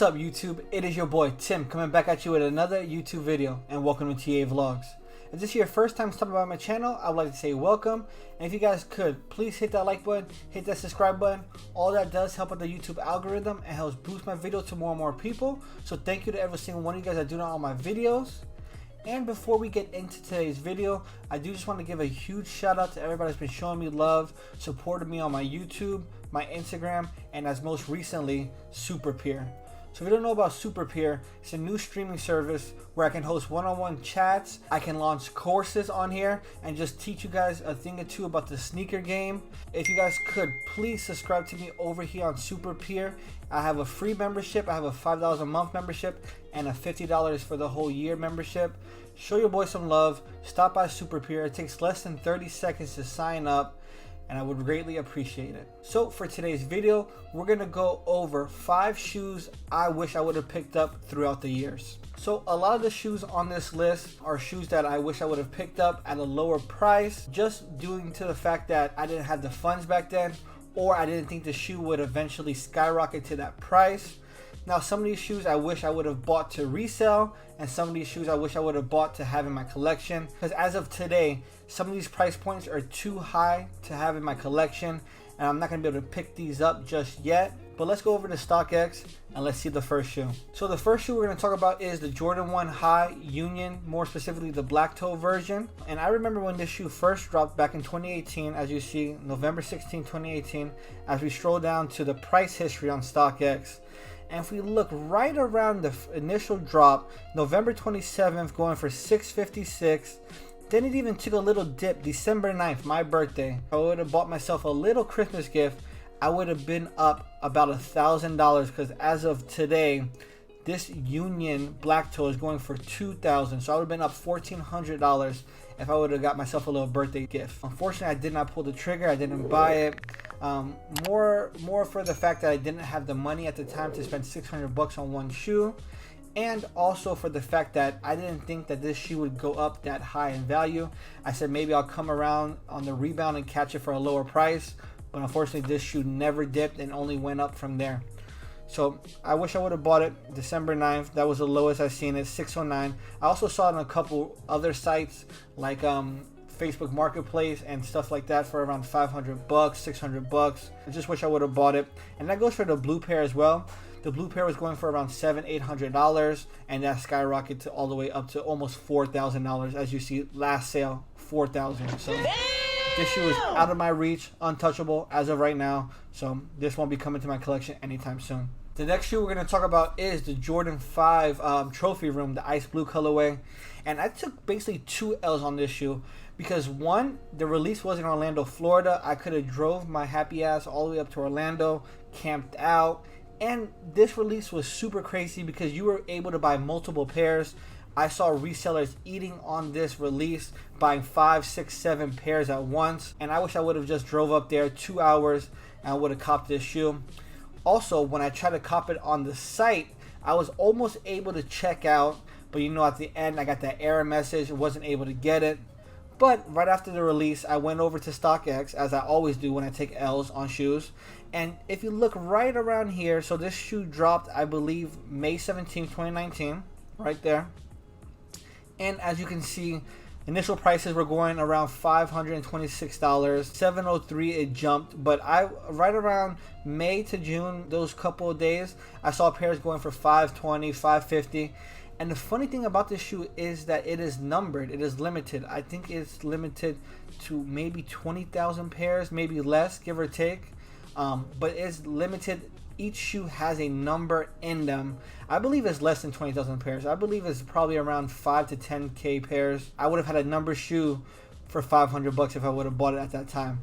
What's up YouTube? It is your boy Tim coming back at you with another YouTube video, and welcome to TA Vlogs. If this is your first time stopping by my channel, I would like to say welcome, and if you guys could, please hit that like button, hit that subscribe button. All that does help out the YouTube algorithm and helps boost my video to more and more people. So thank you to every single one of you guys that do all my videos. And before we get into today's video, I do just want to give a huge shout out to everybody that's been showing me love, supported me on my YouTube, my Instagram, and as most recently, SuperPeer. So if you don't know about SuperPeer, it's a new streaming service where I can host one-on-one chats. I can launch courses on here and just teach you guys a thing or two about the sneaker game. If you guys could, please subscribe to me over here on SuperPeer. I have a free membership. I have a $5 a month membership and a $50 for the whole year membership. Show your boy some love. Stop by SuperPeer. It takes less than 30 seconds to sign up, and I would greatly appreciate it. So for today's video, we're gonna go over 5 shoes I wish I would have picked up throughout the years. So a lot of the shoes on this list are shoes that I wish I would have picked up at a lower price, just due to the fact that I didn't have the funds back then, or I didn't think the shoe would eventually skyrocket to that price. Now some of these shoes I wish I would have bought to resell, and some of these shoes I wish I would have bought to have in my collection, because as of today, some of these price points are too high to have in my collection, and I'm not going to be able to pick these up just yet. But let's go over to StockX and let's see the first shoe. So the first shoe we're going to talk about is the Jordan 1 High Union, more specifically the black toe version. And I remember when this shoe first dropped back in 2018, as you see, November 16, 2018, as we scroll down to the price history on StockX. And if we look right around the initial drop, November 27th going for $656. Then it even took a little dip, December 9th, my birthday. I would have bought myself a little Christmas gift. I would have been up about $1,000, because as of today, this Union black toe is going for $2,000. So I would have been up $1,400 if I would have got myself a little birthday gift. Unfortunately, I did not pull the trigger. I didn't buy it. More for the fact that I didn't have the money at the time to spend $600 on one shoe, and also for the fact that I didn't think that this shoe would go up that high in value. I said maybe I'll come around on the rebound and catch it for a lower price, but unfortunately this shoe never dipped and only went up from there. So I wish I would have bought it December 9th. That was the lowest I've seen it, $609. I also saw it on a couple other sites like Facebook Marketplace and stuff like that for around $500, $600. I just wish I would have bought it. And that goes for the blue pair as well. The blue pair was going for around $700, $800, and that skyrocketed to all the way up to almost $4,000. As you see, last sale, $4,000. So this shoe is out of my reach, untouchable as of right now. So this won't be coming to my collection anytime soon. The next shoe we're going to talk about is the Jordan 5 Trophy Room, the ice blue colorway. And I took basically 2 L's on this shoe, because one, the release was in Orlando, Florida. I could have drove my happy ass all the way up to Orlando, camped out, and this release was super crazy because you were able to buy multiple pairs. I saw resellers eating on this release, buying 5, 6, 7 pairs at once, and I wish I would have just drove up there 2 hours and I would have copped this shoe. Also, when I tried to cop it on the site, I was almost able to check out, but you know, at the end I got that error message, wasn't able to get it. But right after the release, I went over to StockX, as I always do when I take L's on shoes. And if you look right around here, so this shoe dropped, I believe, May 17, 2019, right there. And as you can see, initial prices were going around $526, $703 it jumped. But right around May to June, those couple of days, I saw pairs going for $520, $550. And the funny thing about this shoe is that it is numbered. It is limited. I think it's limited to maybe 20,000 pairs, maybe less, give or take. But it's limited. Each shoe has a number in them. I believe it's less than 20,000 pairs. I believe it's probably around 5 to 10K pairs. I would have had a number shoe for $500 if I would have bought it at that time.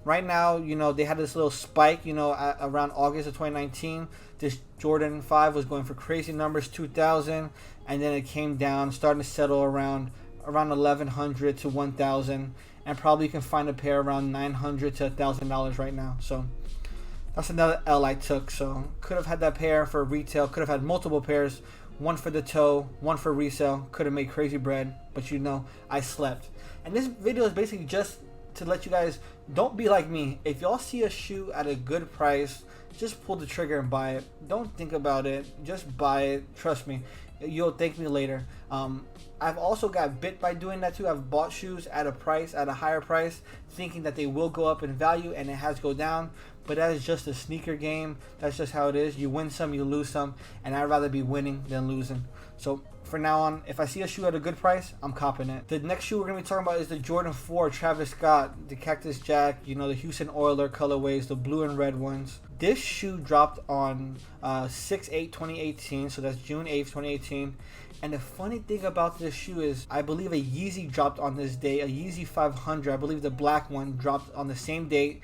Right now, you know, they had this little spike, you know, around August of 2019. This Jordan 5 was going for crazy numbers, 2,000, and then it came down, starting to settle around 1,100 to 1,000, and probably you can find a pair around $900 to $1,000 right now. So that's another L I took. So could have had that pair for retail, could have had multiple pairs, one for the toe, one for resale, could have made crazy bread, but you know, I slept. And this video is basically just to let you guys, don't be like me. If y'all see a shoe at a good price, just pull the trigger and buy it. Don't think about it, just buy it. Trust me, you'll thank me later. I've also got bit by doing that too. I've bought shoes at a higher price, thinking that they will go up in value, and it has go down. But that is just a sneaker game. That's just how it is. You win some, you lose some, and I'd rather be winning than losing. So for now on, if I see a shoe at a good price, I'm copping it. The next shoe we're going to be talking about is the Jordan 4 Travis Scott, the Cactus Jack, you know, the Houston Oilers colorways, the blue and red ones. This shoe dropped on 6/8/2018, so that's June 8th, 2018. And the funny thing about this shoe is, I believe a Yeezy dropped on this day, a Yeezy 500. I believe the black one dropped on the same date.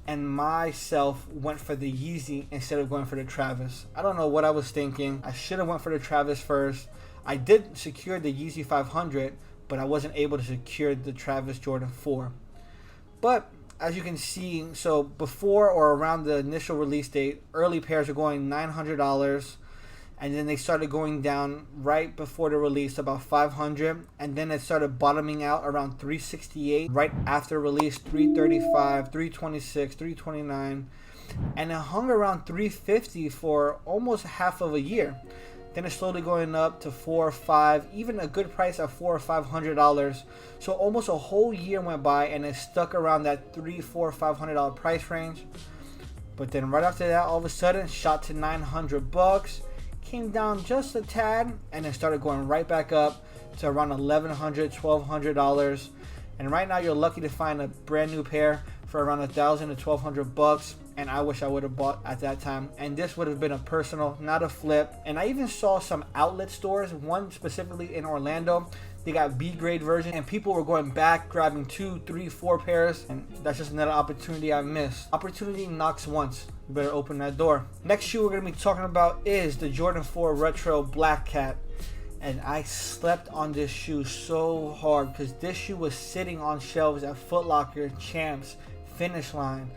And myself went for the Yeezy instead of going for the Travis. I don't know what I was thinking. I should have went for the Travis first. I did secure the Yeezy 500, but I wasn't able to secure the Travis Jordan 4. But as you can see, so before or around the initial release date, early pairs were going $900. And then they started going down right before the release, about $500, and then it started bottoming out around $368. Right after release, $335, $326, $329, and it hung around $350 for almost half of a year. Then it's slowly going up to $400 or $500, even a good price at $400 or $500. So almost a whole year went by, and it stuck around that $300, $400, $500 price range. But then right after that, all of a sudden, shot to $900. Came down just a tad, and then started going right back up to around $1,100, $1,200. And right now you're lucky to find a brand new pair for around $1,000 to $1,200. And I wish I would have bought at that time. And this would have been a personal, not a flip. And I even saw some outlet stores, one specifically in Orlando. They got B-grade version, and people were going back, grabbing 2, 3, 4 pairs, and that's just another opportunity I missed. Opportunity knocks once. You better open that door. Next shoe we're going to be talking about is the Jordan 4 Retro Black Cat. And I slept on this shoe so hard because this shoe was sitting on shelves at Foot Locker, Champs, Finish Line,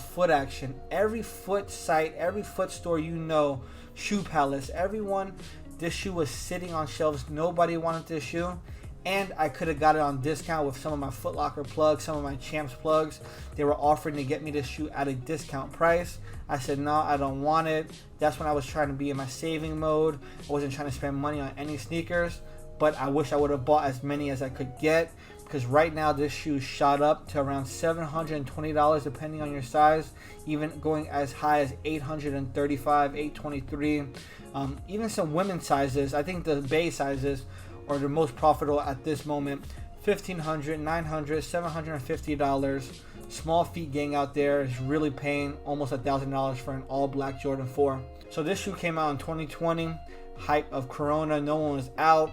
Foot Action, every foot site, every foot store you know, Shoe Palace, everyone. This shoe was sitting on shelves. Nobody wanted this shoe. And I could have got it on discount with some of my Foot Locker plugs, some of my Champs plugs. They were offering to get me this shoe at a discount price. I said, no, I don't want it. That's when I was trying to be in my saving mode. I wasn't trying to spend money on any sneakers. But I wish I would have bought as many as I could get. Because right now this shoe shot up to around $720 depending on your size. Even going as high as $835, $823. Even some women's sizes, I think the Bay sizes are the most profitable at this moment. $1,500, $900, $750. Small feet gang out there is really paying almost $1,000 for an all black Jordan 4. So this shoe came out in 2020. Hype of Corona, no one was out.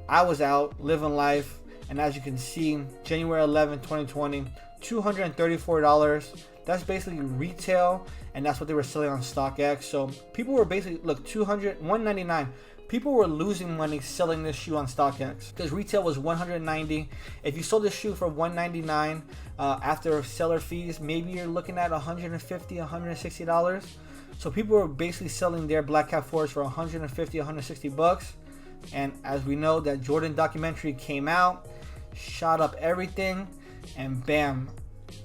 I was out, living life. And as you can see, January 11, 2020, $234. That's basically retail, and that's what they were selling on StockX. So people were basically, look, $199. People were losing money selling this shoe on StockX because retail was $190. If you sold this shoe for $199 after seller fees, maybe you're looking at $150, $160. So people were basically selling their Black Cat 4s for $150, $160. And as we know, that Jordan documentary came out, shot up everything, and bam,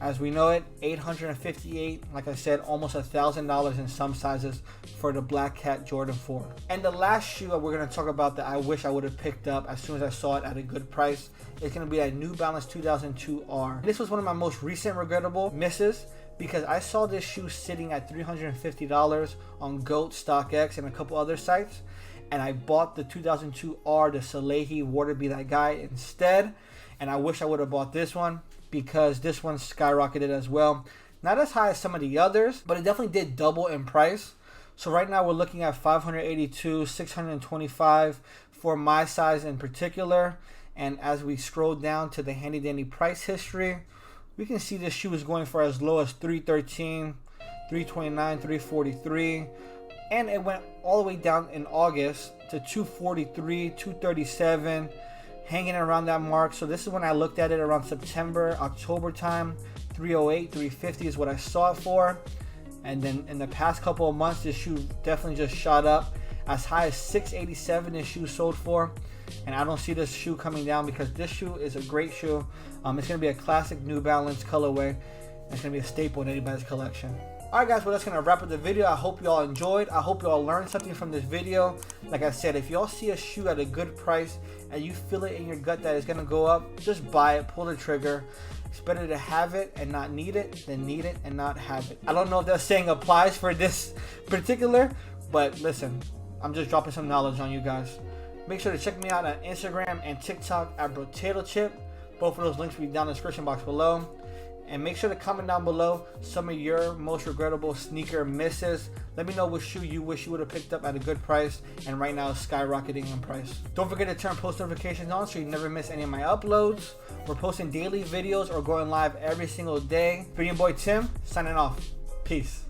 as we know it, $858, like I said, almost $1,000 in some sizes for the Black Cat Jordan 4. And the last shoe that we're going to talk about that I wish I would have picked up as soon as I saw it at a good price is going to be that New Balance 2002R. This was one of my most recent regrettable misses because I saw this shoe sitting at $350 on GOAT, StockX, and a couple other sites. And I bought the 2002R, the Salehi Water Be That Guy instead. And I wish I would have bought this one because this one skyrocketed as well. Not as high as some of the others, but it definitely did double in price. So right now we're looking at $582, $625 for my size in particular. And as we scroll down to the handy dandy price history, we can see this shoe is going for as low as $313, $329, $343. And it went all the way down in August to $243, $237, hanging around that mark. So this is when I looked at it around September, October time. $308, $350 is what I saw it for. And then in the past couple of months, this shoe definitely just shot up. As high as $687 this shoe sold for. And I don't see this shoe coming down because this shoe is a great shoe. It's going to be a classic New Balance colorway. It's going to be a staple in anybody's collection. Alright guys, well that's going to wrap up the video. I hope you all enjoyed. I hope you all learned something from this video. Like I said, if y'all see a shoe at a good price and you feel it in your gut that it's going to go up, just buy it, pull the trigger. It's better to have it and not need it than need it and not have it. I don't know if that saying applies for this particular, but listen, I'm just dropping some knowledge on you guys. Make sure to check me out on Instagram and TikTok at BroTatoChip. Both of those links will be down in the description box below. And make sure to comment down below some of your most regrettable sneaker misses. Let me know which shoe you wish you would have picked up at a good price and right now it's skyrocketing in price. Don't forget to turn post notifications on so you never miss any of my uploads. We're posting daily videos or going live every single day. It's been your boy Tim, signing off. Peace.